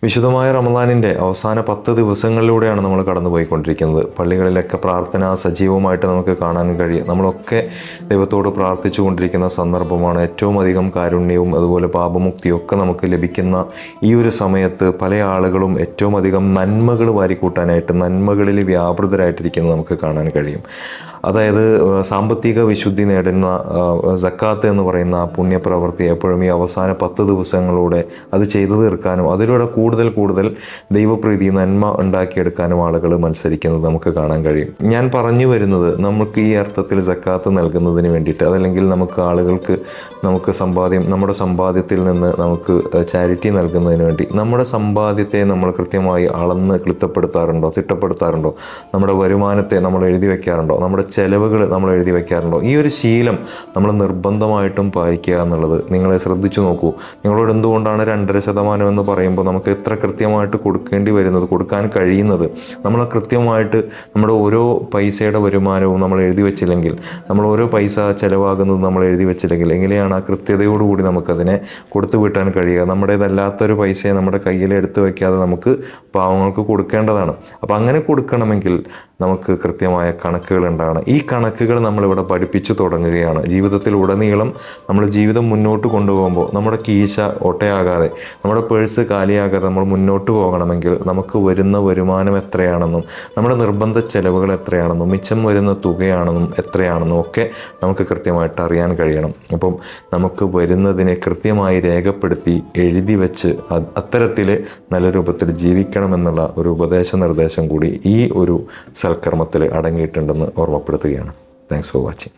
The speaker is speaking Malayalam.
വിശുദ്ധമായ റമദാനിൻ്റെ അവസാന 10 ദിവസങ്ങളിലൂടെയാണ് നമ്മൾ കടന്നുപോയിക്കൊണ്ടിരിക്കുന്നത്. പള്ളികളിലൊക്കെ പ്രാർത്ഥന സജീവമായിട്ട് നമുക്ക് കാണാൻ കഴിയും. നമ്മളൊക്കെ ദൈവത്തോട് പ്രാർത്ഥിച്ചു കൊണ്ടിരിക്കുന്ന സന്ദർഭമാണ്. ഏറ്റവും അധികം കാരുണ്യവും അതുപോലെ പാപമുക്തിയും ഒക്കെ നമുക്ക് ലഭിക്കുന്ന ഈ ഒരു സമയത്ത് പല ആളുകളും ഏറ്റവും അധികം നന്മകൾ വാരിക്കൂട്ടാനായിട്ട് നന്മകളിൽ വ്യാപൃതരായിട്ടിരിക്കുന്നത് നമുക്ക് കാണാൻ കഴിയും. അതായത് സാമ്പത്തിക വിശുദ്ധി നേടുന്ന സക്കാത്ത് എന്ന് പറയുന്ന പുണ്യപ്രവൃത്തി എപ്പോഴും ഈ അവസാന 10 ദിവസങ്ങളിലൂടെ അത് ചെയ്തു തീർക്കാനും അതിലൂടെ കൂടുതൽ ദൈവപ്രീതി നന്മ ഉണ്ടാക്കിയെടുക്കാനും ആളുകൾ മത്സരിക്കുന്നത് നമുക്ക് കാണാൻ കഴിയും. ഞാൻ പറഞ്ഞു വരുന്നത് നമുക്ക് ഈ അർത്ഥത്തിൽ സക്കാത്ത് നൽകുന്നതിന് വേണ്ടിയിട്ട്, അതല്ലെങ്കിൽ നമുക്ക് ആളുകൾക്ക് നമ്മുടെ സമ്പാദ്യത്തിൽ നിന്ന് നമുക്ക് ചാരിറ്റി നൽകുന്നതിന് വേണ്ടി നമ്മുടെ സമ്പാദ്യത്തെ നമ്മൾ കൃത്യമായി അളന്ന് തിട്ടപ്പെടുത്താറുണ്ടോ? നമ്മുടെ വരുമാനത്തെ നമ്മൾ എഴുതി വയ്ക്കാറുണ്ടോ? നമ്മുടെ ചെലവുകൾ നമ്മൾ എഴുതി വയ്ക്കാറുണ്ടോ? ഈ ഒരു ശീലം നമ്മൾ നിർബന്ധമായിട്ടും പാലിക്കുക എന്നുള്ളത് നിങ്ങളെ ശ്രദ്ധിച്ചു നോക്കൂ. നിങ്ങളോട് എന്തുകൊണ്ടാണ് 2.5% എന്ന് പറയുമ്പോൾ നമുക്ക് എത്ര കൃത്യമായിട്ട് കൊടുക്കാൻ കഴിയുന്നത്? നമ്മൾ കൃത്യമായിട്ട് നമ്മുടെ ഓരോ പൈസയുടെ വരുമാനവും നമ്മൾ എഴുതി വെച്ചില്ലെങ്കിൽ, നമ്മൾ ഓരോ പൈസ ചിലവാകുന്നത് നമ്മൾ എഴുതി വെച്ചില്ലെങ്കിൽ എങ്ങനെയാണ് ആ കൃത്യതയോടുകൂടി നമുക്കതിനെ കൊടുത്തു വിട്ടാൻ കഴിയുക? നമ്മുടേതല്ലാത്തൊരു പൈസയെ നമ്മുടെ കയ്യിൽ എടുത്തു വയ്ക്കാതെ നമുക്ക് പാവങ്ങൾക്ക് കൊടുക്കേണ്ടതാണ്. അപ്പോൾ അങ്ങനെ കൊടുക്കണമെങ്കിൽ നമുക്ക് കൃത്യമായ കണക്കുകൾ ഉണ്ടാകണം. ഈ കണക്കുകൾ നമ്മളിവിടെ പഠിപ്പിച്ചു തുടങ്ങുകയാണ്. ജീവിതത്തിൽ ഉടനീളം നമ്മൾ ജീവിതം മുന്നോട്ട് കൊണ്ടുപോകുമ്പോൾ നമ്മുടെ കീശ ഒട്ടയാകാതെ, നമ്മുടെ പേഴ്സ് കാലിയാകാതെ നമ്മൾ മുന്നോട്ട് പോകണമെങ്കിൽ നമുക്ക് വരുന്ന വരുമാനം എത്രയാണെന്നും നമ്മുടെ നിർബന്ധ ചെലവുകൾ എത്രയാണെന്നും മിച്ചം വരുന്ന തുകയാണെന്നും എത്രയാണെന്നും ഒക്കെ നമുക്ക് കൃത്യമായിട്ട് അറിയാൻ കഴിയണം. അപ്പം നമുക്ക് വരുന്നതിനെ കൃത്യമായി രേഖപ്പെടുത്തി എഴുതി വെച്ച് അത്തരത്തിൽ നല്ല രൂപത്തിൽ ജീവിക്കണമെന്നുള്ള ഒരു നിർദ്ദേശം കൂടി ഈ ഒരു സൽക്കർമ്മത്തിൽ അടങ്ങിയിട്ടുണ്ടെന്ന് ഓർമ്മപ്പെടുത്തുകയാണ്. Thanks for watching.